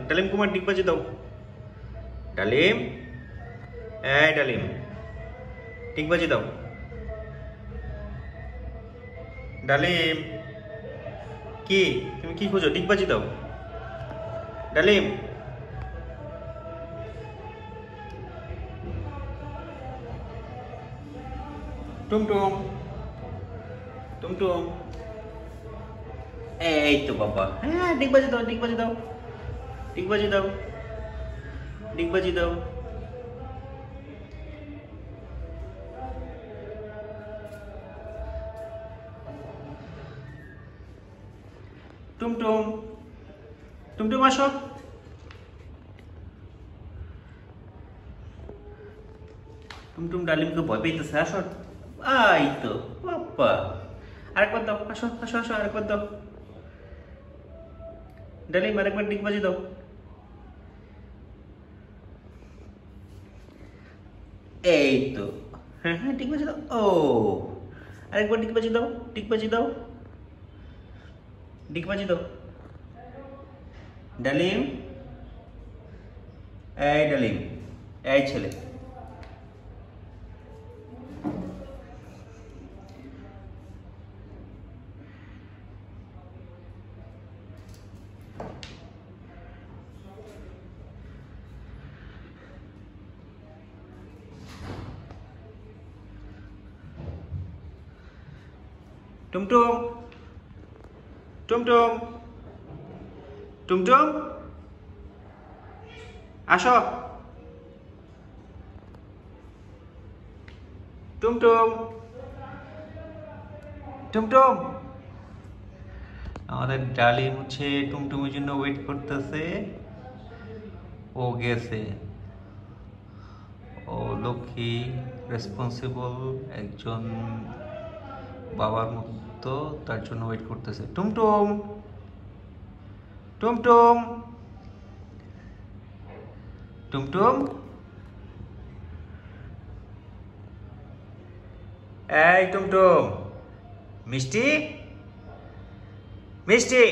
ডালিম কুমার ডিগবাজি দাও। ডালিম, এই ডালিম ডিগবাজি দাও। ডালিম কি তুমি কি খোঁজো? ডিগবাজি দাও। ডালিম টুমটুম, টুমটুম, এই তো বাবা, হ্যাঁ ডিগবাজি দাও, ডিগবাজি দাও, ডিগবাজি দাও, ডিগবাজি দাও। টুমটুম, টুমটুম আসো। টুমটুম ডালিমকে ভয় পেতেছে, আসো। এই তো বাবা, আরেকবার দাও, আসো আসো আসো, আরেকবার দাও। ডালিম আরেকবার ডিগবাজি দাও। এই তো, হ্যাঁ হ্যাঁ ডিগবাজি দাও। ও আরেকবার ডিগবাজি দাও, ডিগবাজি দাও, ডিগবাজি দাও। ডালিম, এই ডালিম, এই ছেলে, টুমটুম, টুমটুম, টুমটুম আসো। টুমটুম, টুমটুম, আমাদের ডালিম হচ্ছে টুমটুমের জন্য ওয়েট করতেছে। ও গেছে, ও লক্ষ্মী রেসপন্সিবল একজন বাবার মতো, তার জন্য ওয়েট করতেছে। টুমটুম, টুমটুম, টুমটুম, এই টুমটুম, মিষ্টি, মিষ্টি,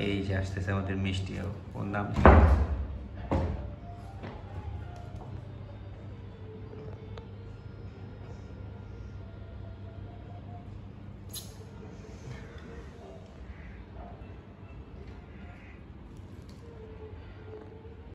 এই যে আসতেছে আমাদের মিষ্টি, ওর নাম